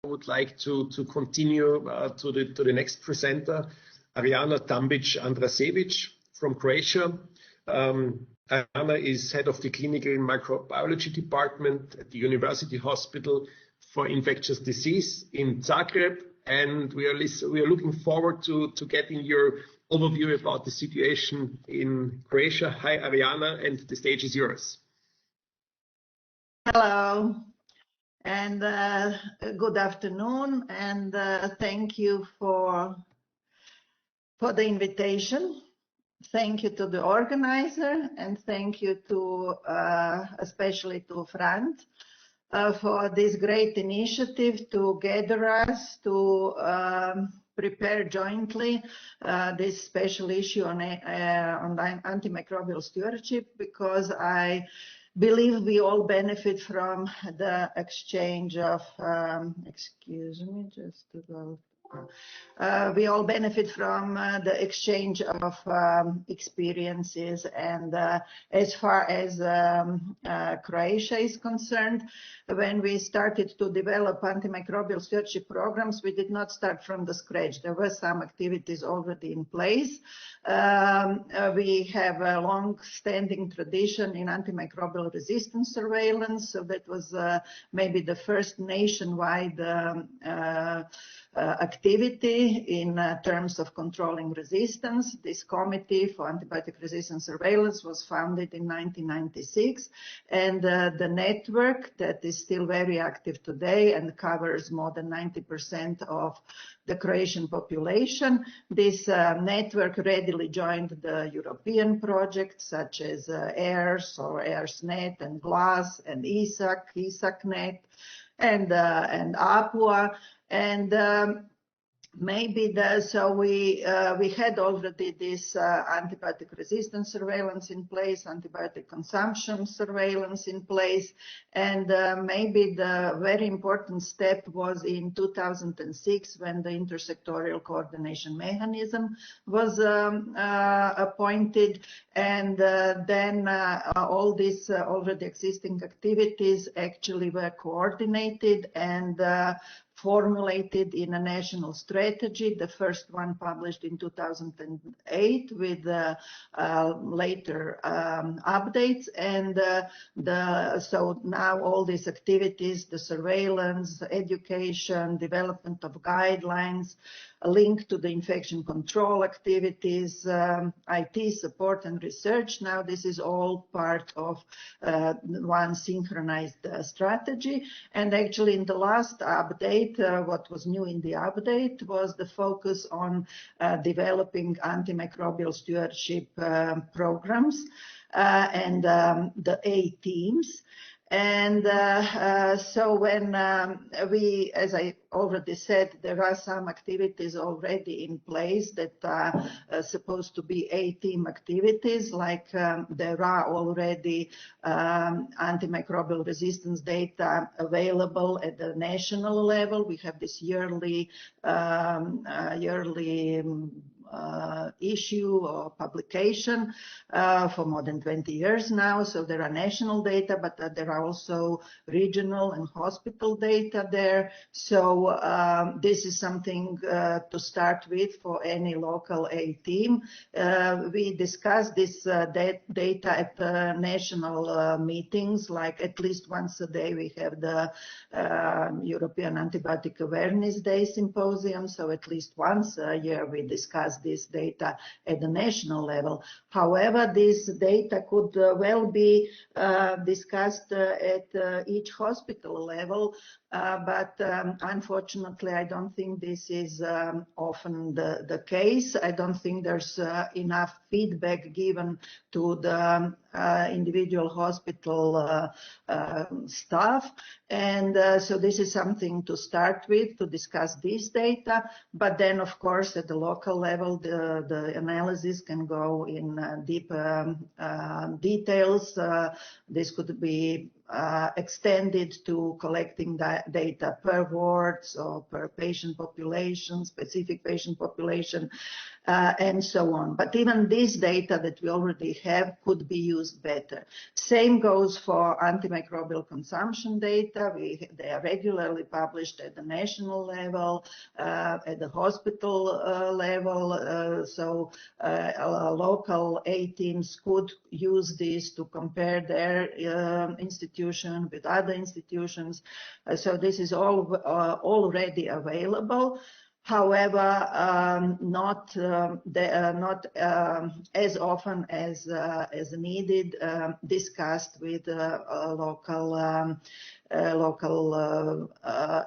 would like to continue to the next presenter, Arijana Tambic Andrasevic from Croatia. Arijana is head of the clinical microbiology department at the University Hospital for Infectious Disease in Zagreb, and we are looking forward to getting your overview about the situation in Croatia. Hi, Arijana, and the stage is yours. Hello, and good afternoon, and thank you for the invitation. Thank you to the organizer, and thank you to especially to Franz for this great initiative to gather us to prepare jointly this special issue on antimicrobial stewardship, because I believe we all benefit from the exchange of, excuse me, just about. We all benefit from the exchange of experiences, and as far as Croatia is concerned, when we started to develop antimicrobial stewardship programs, we did not start from the scratch. There were some activities already in place. We have a long-standing tradition in antimicrobial resistance surveillance, so that was maybe the first nationwide activity in terms of controlling resistance. This committee for antibiotic resistance surveillance was founded in 1996, and the network that is still very active today and covers more than 90% of the Croatian population. This network readily joined the European projects such as AIRS or AIRSnet and GLASS and ESACnet and APUA. And maybe so we had already this antibiotic resistance surveillance in place, antibiotic consumption surveillance in place, and maybe the very important step was in 2006 when the intersectorial coordination mechanism was appointed, and then all these already existing activities actually were coordinated and formulated in a national strategy, the first one published in 2008 with later updates. And so now all these activities, the surveillance, education, development of guidelines, a link to the infection control activities, IT support and research. Now this is all part of one synchronized strategy. And actually in the last update, what was new in the update was the focus on developing antimicrobial stewardship programs and the A teams. And so when we, as I already said, there are some activities already in place that are supposed to be A-team activities, like there are already antimicrobial resistance data available at the national level. We have this yearly issue or publication for more than 20 years now. So there are national data, but there are also regional and hospital data there. So this is something to start with for any local A team. We discuss this data at national meetings, like at least once a day we have the European Antibiotic Awareness Day Symposium. So at least once a year we discuss this data at the national level. However, this data could well be discussed at each hospital level, but unfortunately I don't think this is often the case. I don't think there's enough feedback given to the individual hospital staff, and so this is something to start with, to discuss this data. But then of course at the local level the analysis can go in deep details. This could be extended to collecting data per wards or per patient population, specific patient population, and so on. But even this data that we already have could be used better. Same goes for antimicrobial consumption data. They are regularly published at the national level, at the hospital level, so local A teams could use this to compare their institution with other institutions. So this is all already available. However, not as often as needed, discussed with local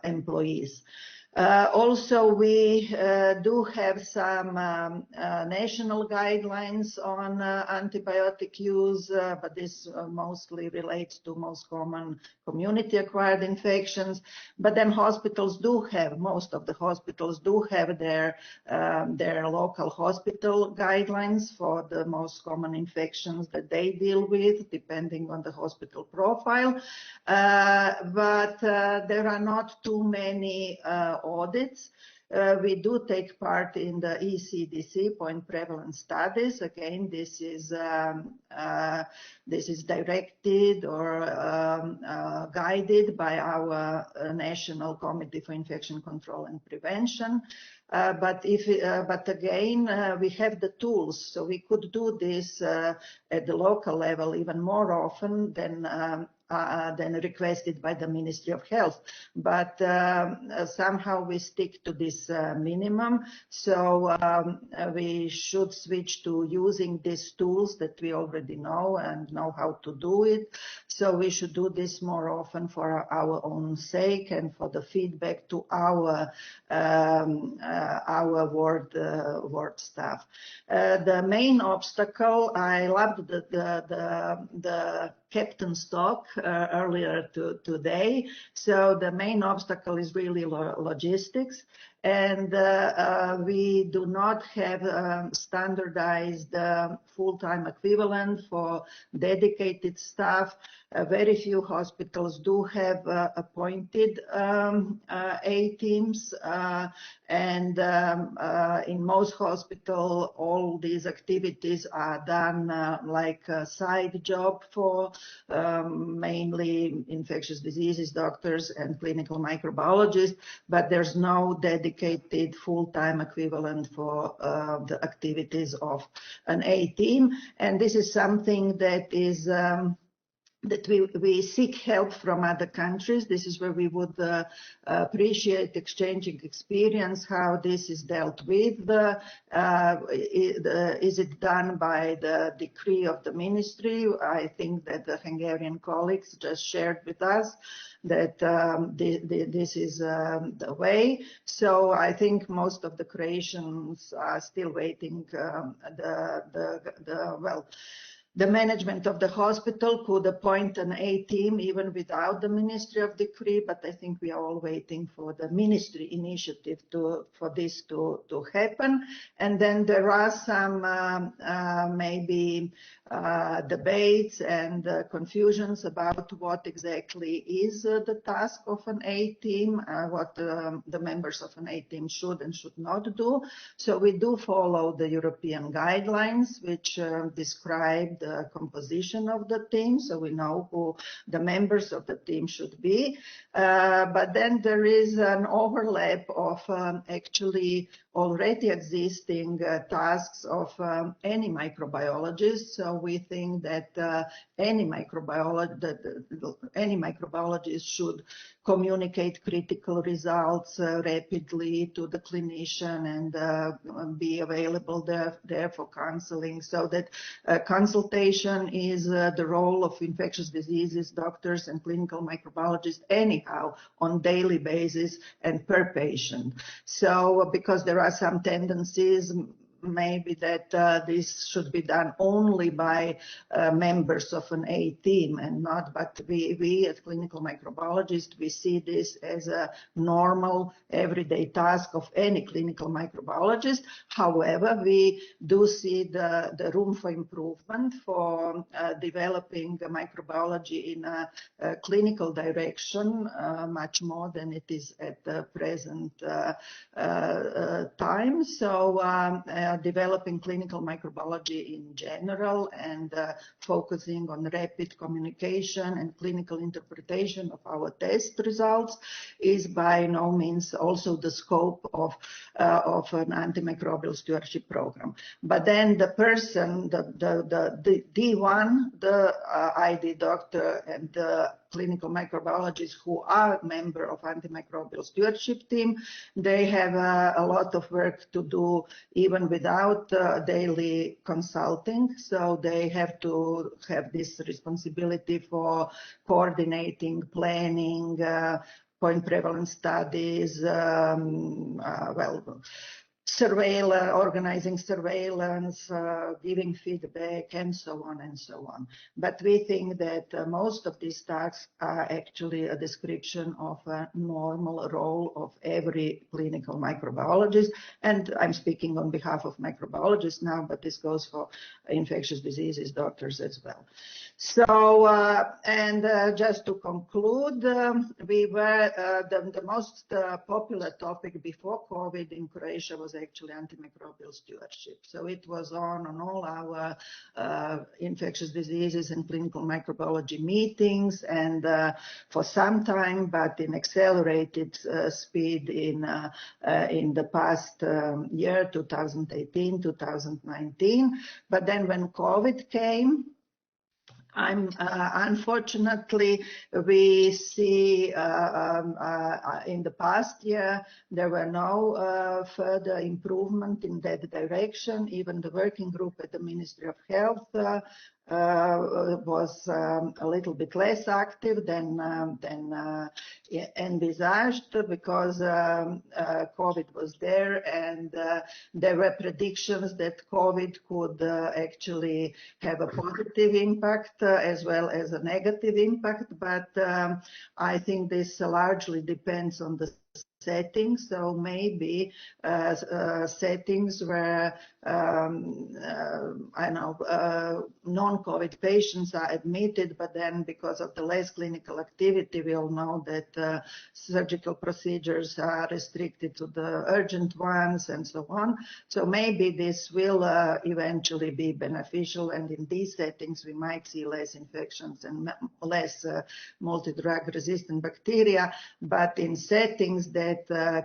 employees. Also, we do have some national guidelines on antibiotic use, but this mostly relates to most common community-acquired infections. But then hospitals do have, most of the hospitals do have their local hospital guidelines for the most common infections that they deal with, depending on the hospital profile. But there are not too many audits. We do take part in the ECDC point prevalence studies. Again, this is directed or guided by our National Committee for Infection Control and Prevention. But again, we have the tools, so we could do this at the local level even more often than requested by the Ministry of Health. But somehow we stick to this minimum. So we should switch to using these tools that we already know and know how to do it. So we should do this more often for our own sake and for the feedback to our ward staff. The main obstacle, I loved the captain's talk earlier today. So the main obstacle is really logistics. And we do not have standardized full-time equivalent for dedicated staff. Very few hospitals do have appointed A teams, and in most hospitals, all these activities are done like a side job for mainly infectious diseases doctors and clinical microbiologists, but there's no dedicated full-time equivalent for the activities of an A team. And this is something that is that we seek help from other countries. This is where we would appreciate exchanging experience, how this is dealt with. Is it done by the decree of the ministry? I think that the Hungarian colleagues just shared with us that this is the way. So I think most of the Croatians are still waiting. The management of the hospital could appoint an A team even without the Ministry of Decree, but I think we are all waiting for the ministry initiative for this to happen. And then there are some maybe debates and confusions about what exactly is the task of an A team, what the members of an A team should and should not do. So we do follow the European guidelines, which describe the composition of the team, so we know who the members of the team should be. But then there is an overlap of actually already existing tasks of any microbiologist. So we think that any microbiologist should communicate critical results rapidly to the clinician and be available there for counseling, so that consultation is the role of infectious diseases doctors and clinical microbiologists anyhow on daily basis and per patient. So because there are some tendencies, maybe that this should be done only by members of an A team and not, but we as clinical microbiologists, we see this as a normal everyday task of any clinical microbiologist. However, we do see the room for improvement for developing microbiology in a clinical direction much more than it is at the present time. So developing clinical microbiology in general and focusing on rapid communication and clinical interpretation of our test results is by no means also the scope of an antimicrobial stewardship program. But then the person, the D1, the ID doctor and the clinical microbiologists who are member of antimicrobial stewardship team, they have a lot of work to do even without daily consulting. So they have to have this responsibility for coordinating, planning, point prevalence studies, organizing surveillance, giving feedback, and so on and so on. But we think that most of these tasks are actually a description of a normal role of every clinical microbiologist. And I'm speaking on behalf of microbiologists now, but this goes for infectious diseases doctors as well. So, just to conclude, we were the most popular topic before COVID in Croatia was actually antimicrobial stewardship. So it was on all our infectious diseases and clinical microbiology meetings, and for some time, but in accelerated speed in the past year, 2018, 2019. But then when COVID came, unfortunately, we see in the past year there were no further improvement in that direction. Even the working group at the Ministry of Health was a little bit less active than envisaged, because COVID was there, and there were predictions that COVID could actually have a positive impact as well as a negative impact. But I think this largely depends on the settings. So maybe settings where non-COVID patients are admitted, but then because of the less clinical activity, we all know that surgical procedures are restricted to the urgent ones and so on. So maybe this will eventually be beneficial, and in these settings we might see less infections and less multi-drug resistant bacteria. But in settings that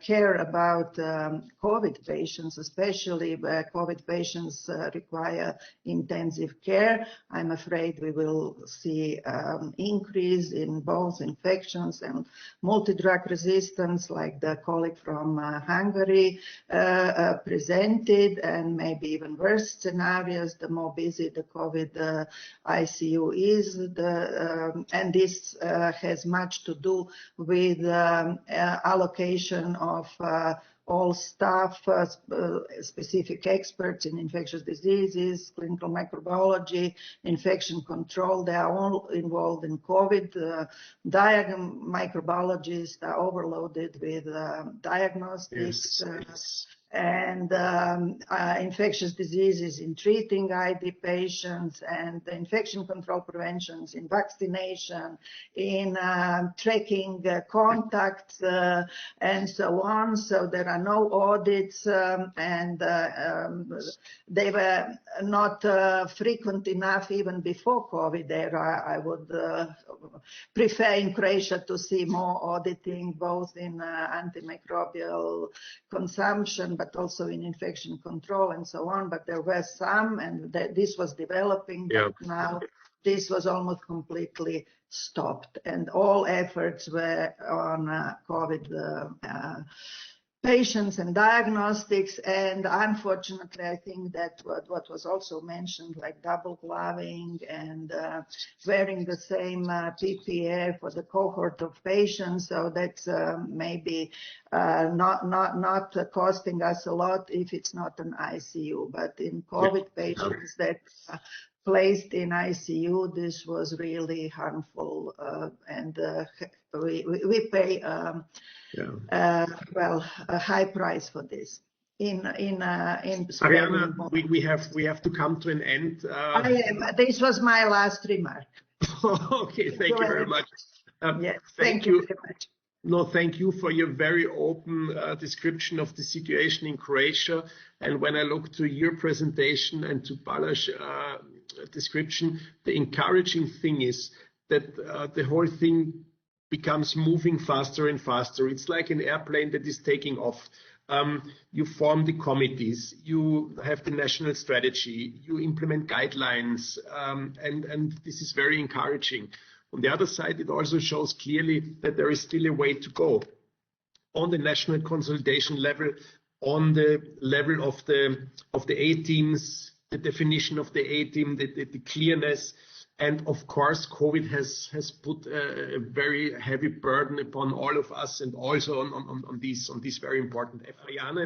care about COVID patients, especially where COVID patients require intensive care, I'm afraid we will see increase in both infections and multi-drug resistance, like the colleague from Hungary presented, and maybe even worse scenarios, the more busy the COVID ICU is. And this has much to do with allocation of all staff, specific experts in infectious diseases, clinical microbiology, infection control. They are all involved in COVID. Microbiologists are overloaded with diagnostics. Yes. And infectious diseases in treating ID patients, and the infection control preventions in vaccination, in tracking contacts, and so on. So there are no audits, and they were not frequent enough even before COVID era. I would prefer in Croatia to see more auditing, both in antimicrobial consumption, but also in infection control and so on. But there were some, and this was developing, but now this was almost completely stopped, and all efforts were on COVID patients and diagnostics. And unfortunately, I think that what was also mentioned, like double gloving and wearing the same PPE for the cohort of patients. So that's maybe not costing us a lot if it's not an ICU. But in COVID patients that placed in ICU, this was really harmful, and we pay a high price for this. Arijana, we have to come to an end. This was my last remark. Okay, thank you very much. Yes, thank you very much. No, thank you for your very open description of the situation in Croatia. And when I look to your presentation and to Balázs' description, the encouraging thing is that the whole thing becomes moving faster and faster. It's like an airplane that is taking off. You form the committees, you have the national strategy, you implement guidelines, and this is very encouraging. On the other side, it also shows clearly that there is still a way to go on the national consolidation level, on the level of the A teams, the definition of the A team, the clearness. And of course, COVID has put a very heavy burden upon all of us, and also on these very important Arijana.